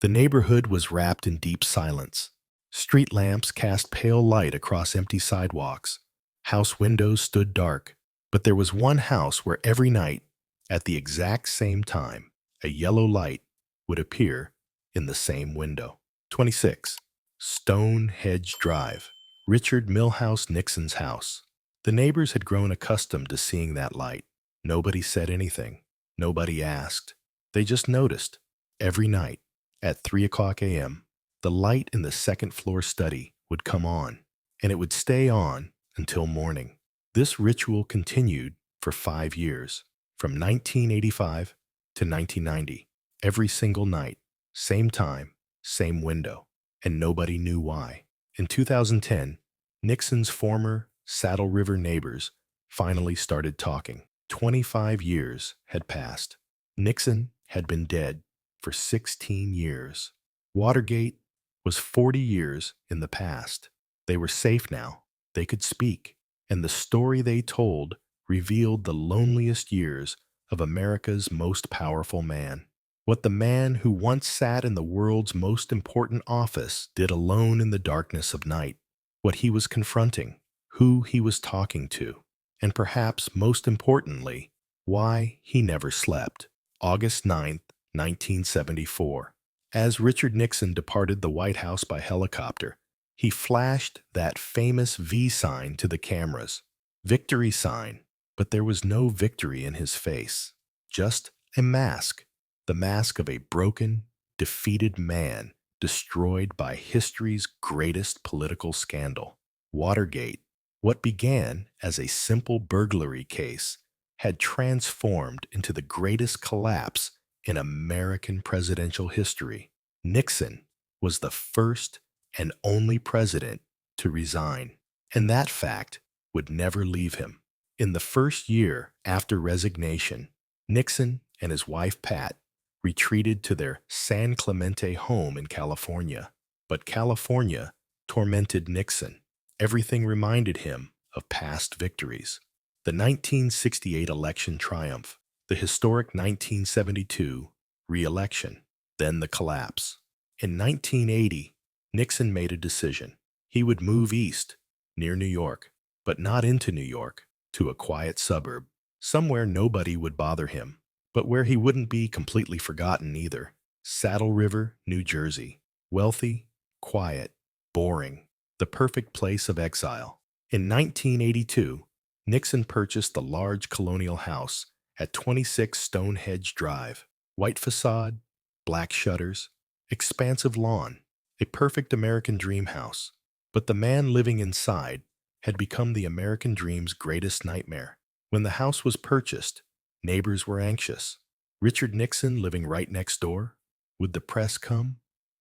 The neighborhood was wrapped in deep silence. Street lamps cast pale light across empty sidewalks. House windows stood dark, but there was one house where every night, at the exact same time, a yellow light would appear in the same window. 26. Stone Hedge Drive. Richard Milhouse Nixon's house. The neighbors had grown accustomed to seeing that light. Nobody said anything. Nobody asked. They just noticed. Every night, at 3 o'clock a.m., the light in the second-floor study would come on, and it would stay on until morning. This ritual continued for 5 years, from 1985 to 1990, every single night, same time, same window, and nobody knew why. In 2010, Nixon's former Saddle River neighbors finally started talking. 25 years had passed. Nixon had been dead for 16 years. Watergate was 40 years in the past. They were safe now. They could speak. And the story they told revealed the loneliest years of America's most powerful man. What the man who once sat in the world's most important office did alone in the darkness of night. What he was confronting. Who he was talking to. And perhaps most importantly, why he never slept. August 9th, 1974. As Richard Nixon departed the White House by helicopter, he flashed that famous V sign to the cameras. Victory sign. But there was no victory in his face. Just a mask. The mask of a broken, defeated man destroyed by history's greatest political scandal. Watergate. What began as a simple burglary case had transformed into the greatest collapse in American presidential history. Nixon was the first and only president to resign, and that fact would never leave him. In the first year after resignation, Nixon and his wife Pat retreated to their San Clemente home in California. But California tormented Nixon. Everything reminded him of past victories. The 1968 election triumph, the historic 1972 re-election, then the collapse. In 1980, Nixon made a decision. He would move east, near New York, but not into New York, to a quiet suburb, somewhere nobody would bother him, but where he wouldn't be completely forgotten either. Saddle River, New Jersey. Wealthy, quiet, boring, the perfect place of exile. In 1982, Nixon purchased the large colonial house at 26 Stone Hedge Drive. White facade, black shutters, expansive lawn, a perfect American dream house. But the man living inside had become the American dream's greatest nightmare. When the house was purchased, neighbors were anxious. Richard Nixon living right next door? Would the press come?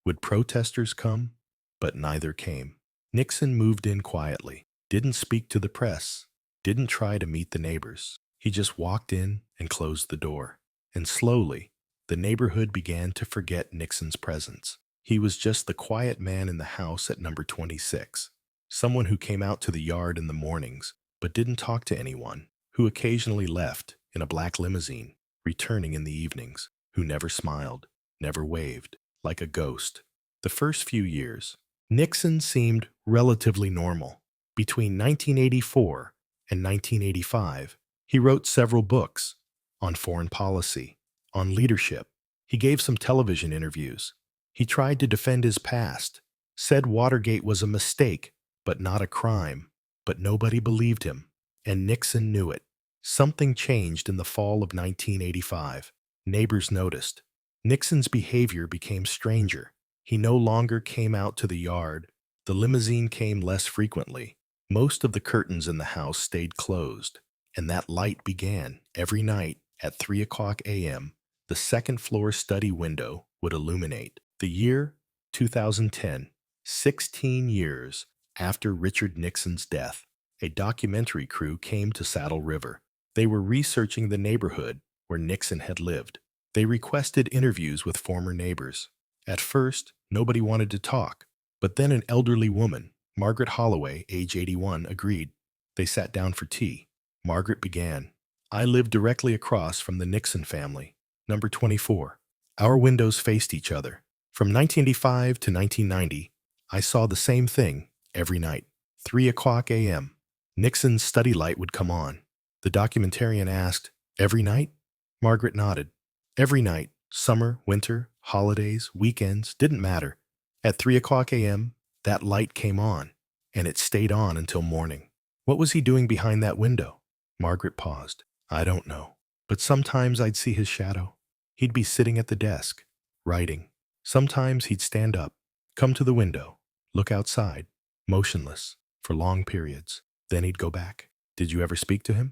Would protesters come? But neither came. Nixon moved in quietly, didn't speak to the press, didn't try to meet the neighbors. He just walked in and closed the door. And slowly, the neighborhood began to forget Nixon's presence. He was just the quiet man in the house at number 26. Someone who came out to the yard in the mornings, but didn't talk to anyone, who occasionally left in a black limousine, returning in the evenings, who never smiled, never waved, like a ghost. The first few years, Nixon seemed relatively normal. Between 1984 and 1985, he wrote several books on foreign policy, on leadership. He gave some television interviews. He tried to defend his past, said Watergate was a mistake, but not a crime. But nobody believed him, and Nixon knew it. Something changed in the fall of 1985. Neighbors noticed. Nixon's behavior became stranger. He no longer came out to the yard. The limousine came less frequently. Most of the curtains in the house stayed closed, and that light began every night at 3 o'clock a.m. The second-floor study window would illuminate. The year 2010, 16 years after Richard Nixon's death, a documentary crew came to Saddle River. They were researching the neighborhood where Nixon had lived. They requested interviews with former neighbors. At first, nobody wanted to talk, but then an elderly woman, Margaret Holloway, age 81, agreed. They sat down for tea. Margaret began. I lived directly across from the Nixon family, number 24. Our windows faced each other. From 1985 to 1990, I saw the same thing every night. 3 o'clock a.m. Nixon's study light would come on. The documentarian asked, "Every night?" Margaret nodded. Every night, summer, winter, holidays, weekends, didn't matter. At 3 o'clock a.m., that light came on, and it stayed on until morning. What was he doing behind that window? Margaret paused. I don't know. But sometimes I'd see his shadow. He'd be sitting at the desk, writing. Sometimes he'd stand up, come to the window, look outside, motionless, for long periods. Then he'd go back. Did you ever speak to him?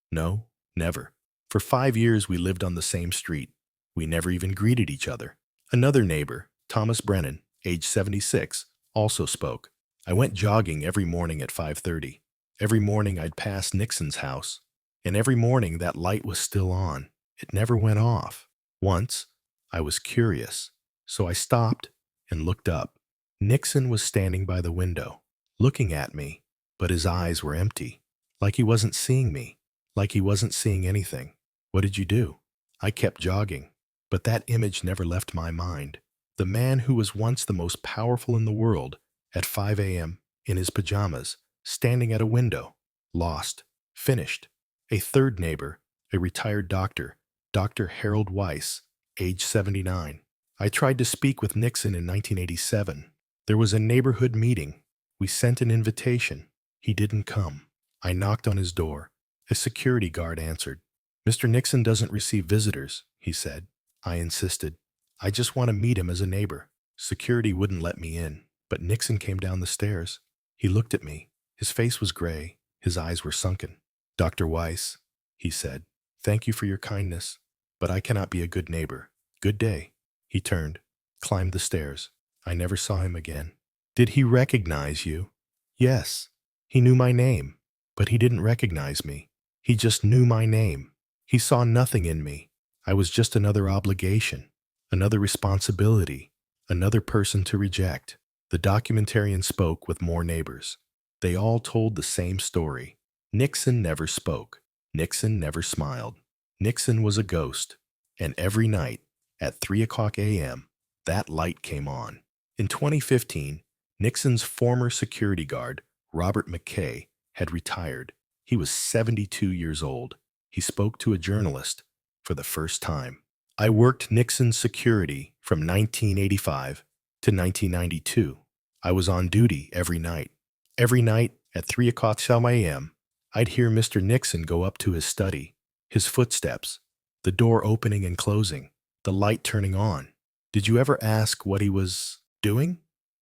No, never. For 5 years we lived on the same street. We never even greeted each other. Another neighbor, Thomas Brennan, age 76, also spoke. I went jogging every morning at 5:30. Every morning I'd pass Nixon's house, and every morning that light was still on. It never went off. Once, I was curious, so I stopped and looked up. Nixon was standing by the window, looking at me, but his eyes were empty, like he wasn't seeing me, like he wasn't seeing anything. What did you do? I kept jogging, but that image never left my mind. The man who was once the most powerful in the world, at 5 a.m., in his pajamas, standing at a window, lost, finished. A third neighbor, a retired doctor, Dr. Harold Weiss, age 79. I tried to speak with Nixon in 1987. There was a neighborhood meeting. We sent an invitation. He didn't come. I knocked on his door. A security guard answered. Mr. Nixon doesn't receive visitors, he said. I insisted. I just want to meet him as a neighbor. Security wouldn't let me in, but Nixon came down the stairs. He looked at me. His face was gray. His eyes were sunken. Dr. Weiss, he said, thank you for your kindness, but I cannot be a good neighbor. Good day. He turned, climbed the stairs. I never saw him again. Did he recognize you? Yes. He knew my name, but he didn't recognize me. He just knew my name. He saw nothing in me. I was just another obligation, another responsibility, another person to reject. The documentarian spoke with more neighbors. They all told the same story. Nixon never spoke. Nixon never smiled. Nixon was a ghost. And every night, at 3 o'clock a.m., that light came on. In 2015, Nixon's former security guard, Robert McKay, had retired. He was 72 years old. He spoke to a journalist for the first time. I worked Nixon's security from 1985 to 1992. I was on duty every night. Every night at 3 o'clock a.m., I'd hear Mr. Nixon go up to his study, his footsteps, the door opening and closing, the light turning on. Did you ever ask what he was doing?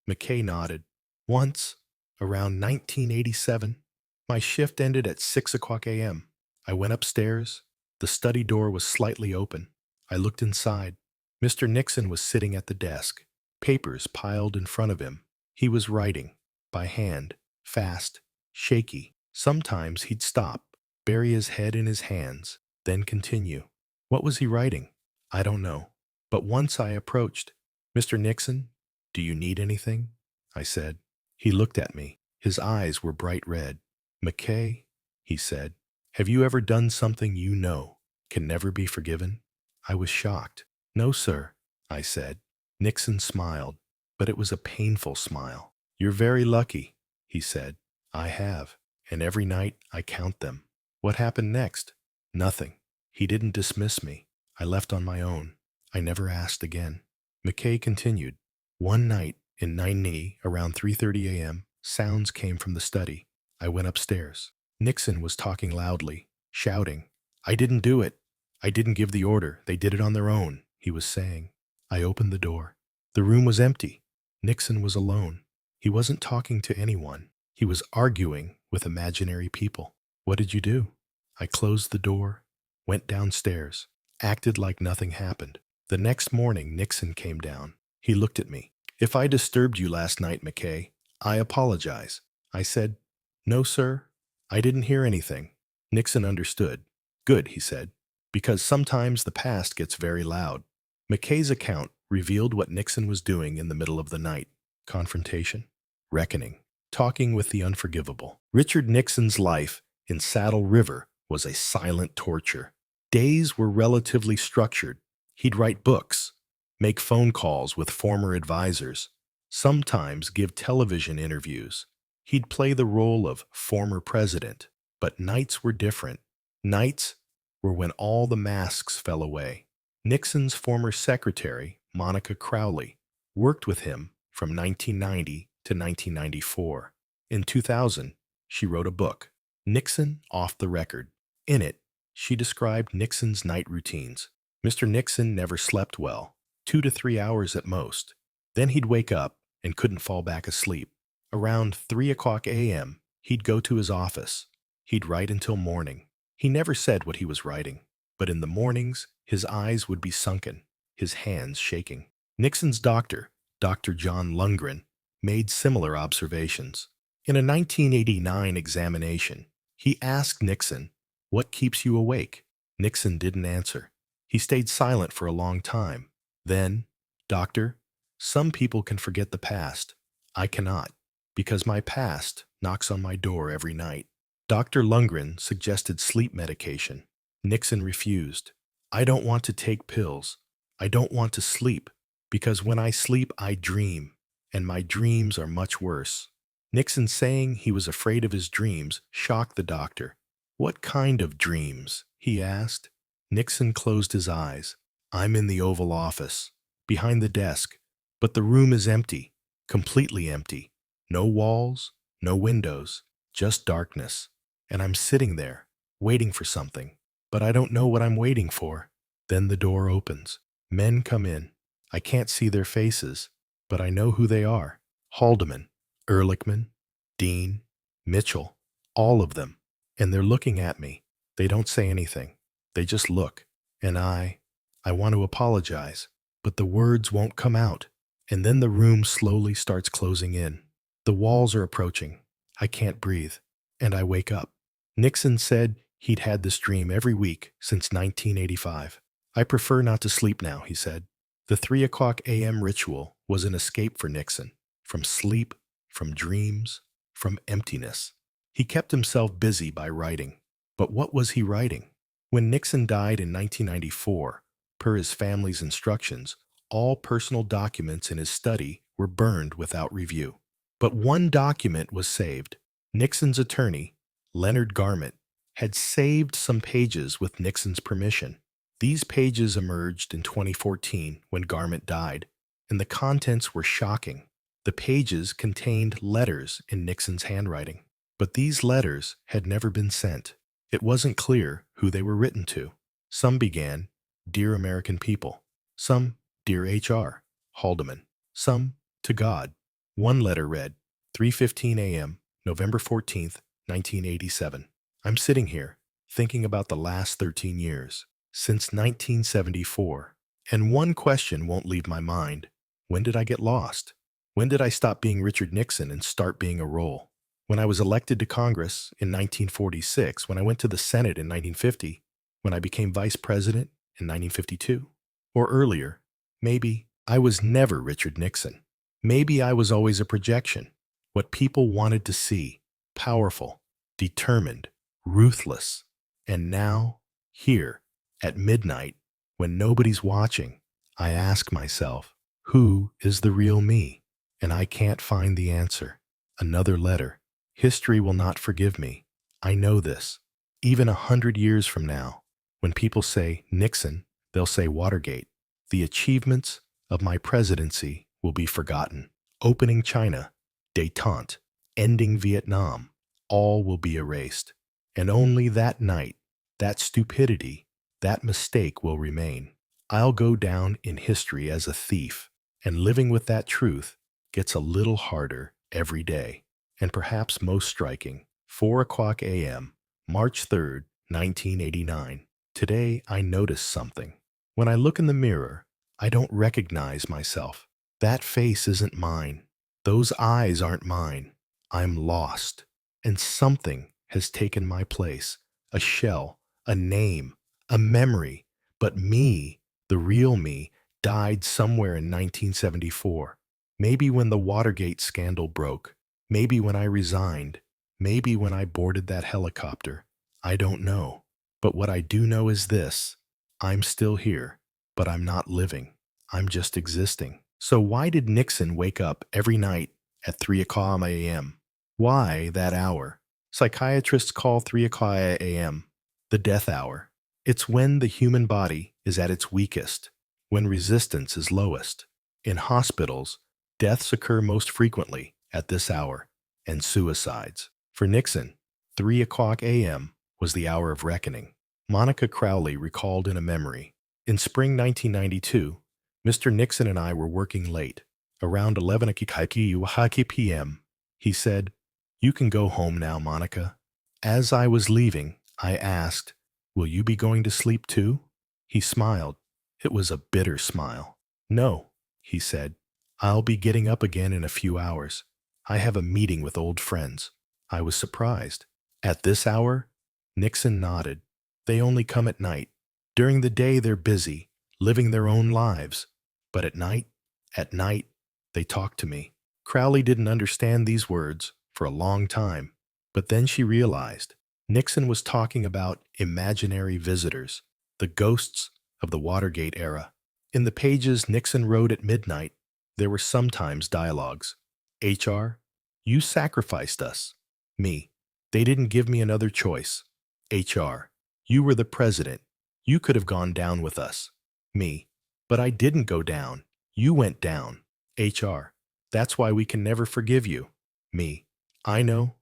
McKay nodded. Once, around 1987, my shift ended at 6 o'clock a.m. I went upstairs. The study door was slightly open. I looked inside. Mr. Nixon was sitting at the desk, papers piled in front of him. He was writing, by hand, fast, shaky. Sometimes he'd stop, bury his head in his hands, then continue. What was he writing? I don't know. But once I approached. Mr. Nixon, do you need anything? I said. He looked at me. His eyes were bright red. McKay, he said, have you ever done something you know can never be forgiven? I was shocked. No, sir, I said. Nixon smiled, but it was a painful smile. You're very lucky, he said. I have, and every night I count them. What happened next? Nothing. He didn't dismiss me. I left on my own. I never asked again. McKay continued. One night in 90, around 3:30 a.m., sounds came from the study. I went upstairs. Nixon was talking loudly, shouting. I didn't do it. I didn't give the order. They did it on their own, he was saying. I opened the door. The room was empty. Nixon was alone. He wasn't talking to anyone. He was arguing with imaginary people. What did you do? I closed the door, went downstairs, acted like nothing happened. The next morning, Nixon came down. He looked at me. If I disturbed you last night, McKay, I apologize. I said, no, sir. I didn't hear anything. Nixon understood. Good, he said, because sometimes the past gets very loud. McKay's account revealed what Nixon was doing in the middle of the night. Confrontation, reckoning, talking with the unforgivable. Richard Nixon's life in Saddle River was a silent torture. Days were relatively structured. He'd write books, make phone calls with former advisors, sometimes give television interviews. He'd play the role of former president, but nights were different. Nights were when all the masks fell away. Nixon's former secretary, Monica Crowley, worked with him from 1990 to 1994. In 2000, she wrote a book, Nixon Off the Record. In it, she described Nixon's night routines. Mr. Nixon never slept well, 2 to 3 hours at most. Then he'd wake up and couldn't fall back asleep. Around 3 o'clock a.m., he'd go to his office. He'd write until morning. He never said what he was writing, but in the mornings, his eyes would be sunken, his hands shaking. Nixon's doctor, Dr. John Lundgren, made similar observations. In a 1989 examination, he asked Nixon, "What keeps you awake?" Nixon didn't answer. He stayed silent for a long time. Then, "Doctor, some people can forget the past. I cannot, because my past knocks on my door every night." Dr. Lundgren suggested sleep medication. Nixon refused. "I don't want to take pills. I don't want to sleep, because when I sleep, I dream, and my dreams are much worse." Nixon saying he was afraid of his dreams shocked the doctor. "What kind of dreams?" he asked. Nixon closed his eyes. "I'm in the Oval Office, behind the desk, but the room is empty, completely empty. No walls, no windows, just darkness. And I'm sitting there, waiting for something, but I don't know what I'm waiting for." Then the door opens. Men come in. I can't see their faces, but I know who they are. Haldeman, Ehrlichman, Dean, Mitchell, all of them. And they're looking at me. They don't say anything. They just look. And I want to apologize, but the words won't come out. And then the room slowly starts closing in. The walls are approaching. I can't breathe. And I wake up. Nixon said he'd had this dream every week since 1985. "I prefer not to sleep now," he said. The 3 o'clock a.m. ritual was an escape for Nixon, from sleep, from dreams, from emptiness. He kept himself busy by writing. But what was he writing? When Nixon died in 1994, per his family's instructions, all personal documents in his study were burned without review. But one document was saved. Nixon's attorney, Leonard Garment, had saved some pages with Nixon's permission. These pages emerged in 2014 when Garment died, and the contents were shocking. The pages contained letters in Nixon's handwriting, but these letters had never been sent. It wasn't clear who they were written to. Some began, "Dear American people." Some, "Dear H.R. Haldeman." Some, "To God." One letter read, 3:15 a.m., November 14th, 1987. "I'm sitting here, thinking about the last 13 years, since 1974, and one question won't leave my mind. When did I get lost? When did I stop being Richard Nixon and start being a role? When I was elected to Congress in 1946, when I went to the Senate in 1950, when I became vice president in 1952? Or earlier, maybe I was never Richard Nixon. Maybe I was always a projection, what people wanted to see, powerful, determined, ruthless. And now, here, at midnight, when nobody's watching, I ask myself, who is the real me? And I can't find the answer. Another letter. History will not forgive me. I know this. Even 100 years from now, when people say Nixon, they'll say Watergate. The achievements of my presidency will be forgotten. Opening China, détente, ending Vietnam, all will be erased. And only that night, that stupidity, that mistake will remain. I'll go down in history as a thief, and living with that truth gets a little harder every day. And perhaps most striking, 4 o'clock a.m., March 3rd, 1989. Today I noticed something. When I look in the mirror, I don't recognize myself. That face isn't mine. Those eyes aren't mine. I'm lost. And something has taken my place. A shell, a name, a memory. But me, the real me, died somewhere in 1974. Maybe when the Watergate scandal broke. Maybe when I resigned. Maybe when I boarded that helicopter. I don't know. But what I do know is this. I'm still here, but I'm not living. I'm just existing. So why did Nixon wake up every night at 3 o'clock a.m.? Why that hour? Psychiatrists call 3 o'clock a.m. the death hour. It's when the human body is at its weakest, when resistance is lowest. In hospitals, deaths occur most frequently at this hour, and suicides. For Nixon, 3 o'clock a.m. was the hour of reckoning. Monica Crowley recalled in a memory, in spring 1992, Mr. Nixon and I were working late. Around 11 p.m., he said, "You can go home now, Monica." As I was leaving, I asked, "Will you be going to sleep too?" He smiled. It was a bitter smile. "No," he said. "I'll be getting up again in a few hours. I have a meeting with old friends." I was surprised. At this hour? Nixon nodded. They only come at night. During the day, they're busy, living their own lives. But at night, they talk to me. Crowley didn't understand these words for a long time, but then she realized Nixon was talking about imaginary visitors, the ghosts of the Watergate era. In the pages Nixon wrote at midnight, there were sometimes dialogues. HR, you sacrificed us. Me, they didn't give me another choice. HR, you were the president. You could have gone down with us. Me, but I didn't go down. You went down. HR, that's why we can never forgive you. Me, I know.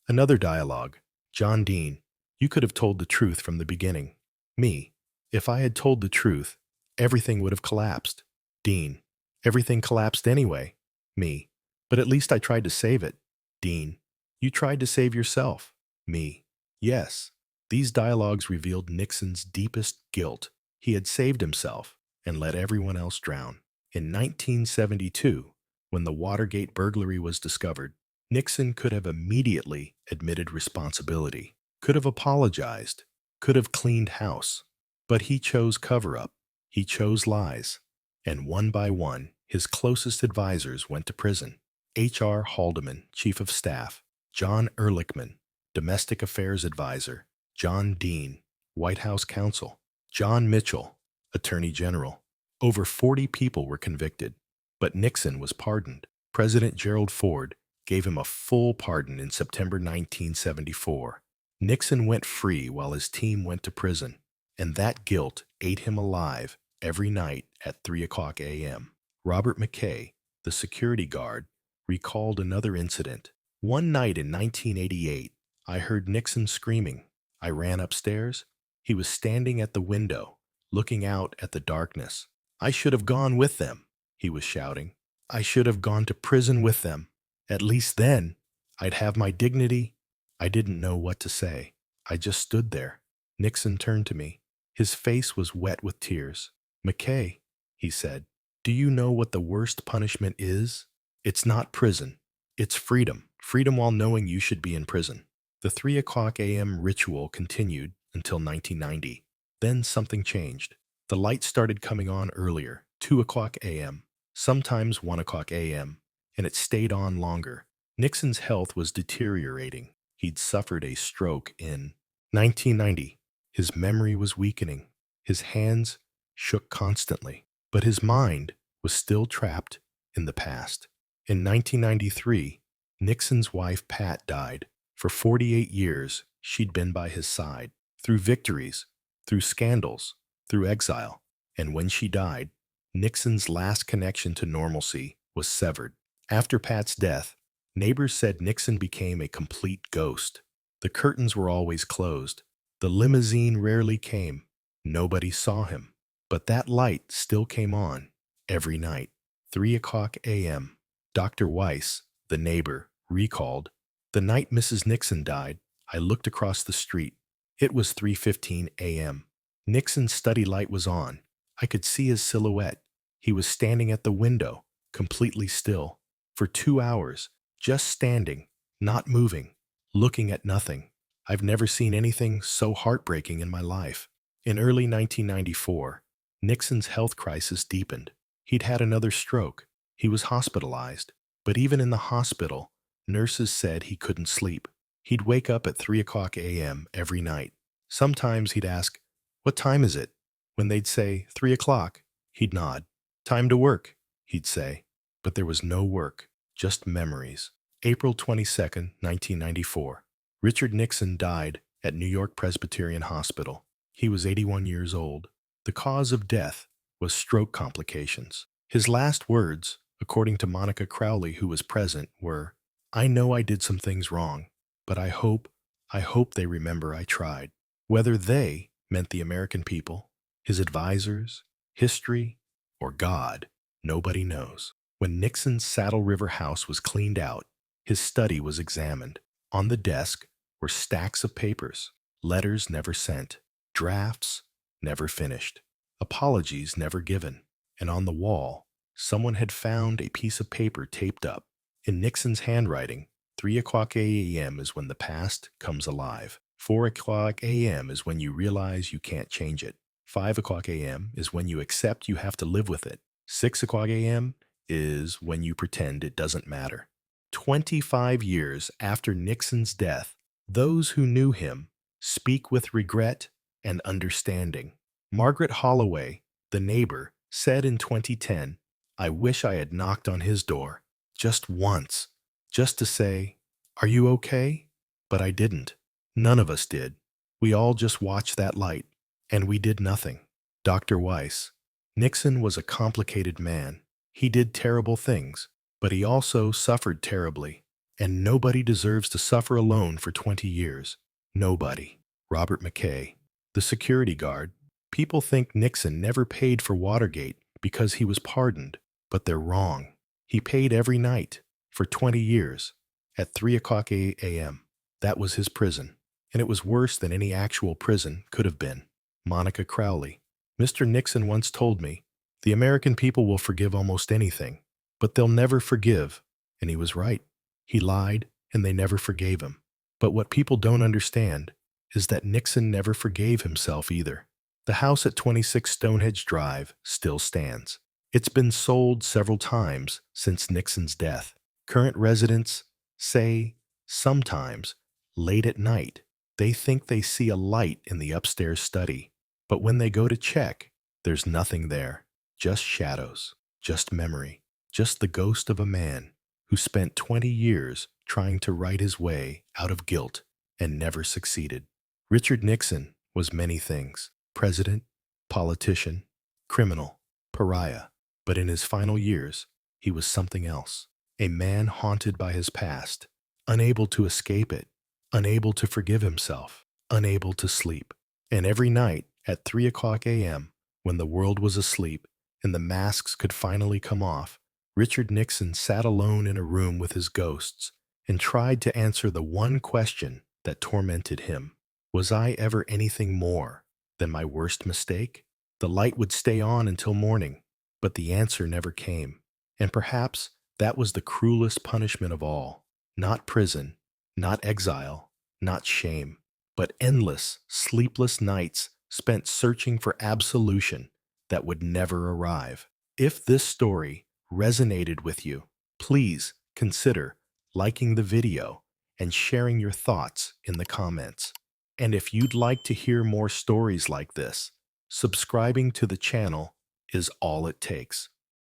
Another dialogue. John Dean, you could have told the truth from the beginning. Me, if I had told the truth, everything would have collapsed. Dean, everything collapsed anyway. Me, but at least I tried to save it. Dean, you tried to save yourself. Me, yes. These dialogues revealed Nixon's deepest guilt. He had saved himself and let everyone else drown. In 1972, when the Watergate burglary was discovered, Nixon could have immediately admitted responsibility, could have apologized, could have cleaned house. But he chose cover-up. He chose lies. And one by one, his closest advisors went to prison. H.R. Haldeman, Chief of Staff; John Ehrlichman, Domestic Affairs Advisor; John Dean, White House Counsel; John Mitchell, Attorney General. Over 40 people were convicted, but Nixon was pardoned. President Gerald Ford gave him a full pardon in September 1974. Nixon went free while his team went to prison, and that guilt ate him alive every night at 3 o'clock a.m. Robert McKay, the security guard, recalled another incident. One night in 1988, I heard Nixon screaming. I ran upstairs. He was standing at the window, looking out at the darkness. "I should have gone with them," he was shouting. "I should have gone to prison with them. At least then, I'd have my dignity." I didn't know what to say. I just stood there. Nixon turned to me. His face was wet with tears. "McKay," he said, "do you know what the worst punishment is? It's not prison. It's freedom. Freedom while knowing you should be in prison." The 3 o'clock a.m. ritual continued until 1990. Then something changed. The lights started coming on earlier, 2 o'clock a.m., sometimes 1 o'clock a.m., and it stayed on longer. Nixon's health was deteriorating. He'd suffered a stroke in 1990. His memory was weakening. His hands shook constantly, but his mind was still trapped in the past. In 1993, Nixon's wife Pat died. For 48 years, she'd been by his side, through victories, through scandals, through exile. And when she died, Nixon's last connection to normalcy was severed. After Pat's death, neighbors said Nixon became a complete ghost. The curtains were always closed. The limousine rarely came. Nobody saw him. But that light still came on every night. 3 o'clock a.m. Dr. Weiss, the neighbor, recalled, "The night Mrs. Nixon died, I looked across the street. It was 3:15 a.m. Nixon's study light was on. I could see his silhouette. He was standing at the window, completely still, for 2 hours, just standing, not moving, looking at nothing. I've never seen anything so heartbreaking in my life." In early 1994, Nixon's health crisis deepened. He'd had another stroke. He was hospitalized. But even in the hospital, nurses said he couldn't sleep. He'd wake up at 3 o'clock a.m. every night. Sometimes he'd ask, "What time is it?" When they'd say, 3 o'clock, he'd nod. Time to work, he'd say. But there was no work, just memories. April 22nd, 1994. Richard Nixon died at New York Presbyterian Hospital. He was 81 years old. The cause of death was stroke complications. His last words, according to Monica Crowley, who was present, were, "I know I did some things wrong, but I hope they remember I tried." Whether they meant the American people, his advisors, history, or God, nobody knows. When Nixon's Saddle River house was cleaned out, his study was examined. On the desk were stacks of papers, letters never sent, drafts never finished, apologies never given, and on the wall, someone had found a piece of paper taped up. In Nixon's handwriting, 3 o'clock a.m. is when the past comes alive. 4 o'clock a.m. is when you realize you can't change it. 5 o'clock a.m. is when you accept you have to live with it. 6 o'clock a.m. is when you pretend it doesn't matter. 25 years after Nixon's death, those who knew him speak with regret and understanding. Margaret Holloway, the neighbor, said in 2010, "I wish I had knocked on his door, just once, just to say, 'Are you okay?' But I didn't. None of us did. We all just watched that light, and we did nothing." Dr. Weiss. Nixon was a complicated man. He did terrible things, but he also suffered terribly, and nobody deserves to suffer alone for 20 years. Nobody. Robert McKay. The security guard. People think Nixon never paid for Watergate because he was pardoned, but they're wrong. He paid every night for 20 years at 3 o'clock a.m. That was his prison, and it was worse than any actual prison could have been. Monica Crowley. Mr. Nixon once told me, "The American people will forgive almost anything, but they'll never forgive," and he was right. He lied, and they never forgave him. But what people don't understand is that Nixon never forgave himself either. The house at 26 Stonehenge Drive still stands. It's been sold several times since Nixon's death. Current residents say sometimes, late at night, they think they see a light in the upstairs study. But when they go to check, there's nothing there. Just shadows, just memory, just the ghost of a man who spent 20 years trying to write his way out of guilt and never succeeded. Richard Nixon was many things: president, politician, criminal, pariah. But in his final years, he was something else. A man haunted by his past, unable to escape it, unable to forgive himself, unable to sleep. And every night at 3 o'clock a.m., when the world was asleep and the masks could finally come off, Richard Nixon sat alone in a room with his ghosts and tried to answer the one question that tormented him. Was I ever anything more than my worst mistake? The light would stay on until morning, but the answer never came. And perhaps that was the cruelest punishment of all. Not prison, not exile, not shame, but endless, sleepless nights spent searching for absolution that would never arrive. If this story resonated with you, please consider liking the video and sharing your thoughts in the comments. And if you'd like to hear more stories like this, subscribing to the channel is all it takes.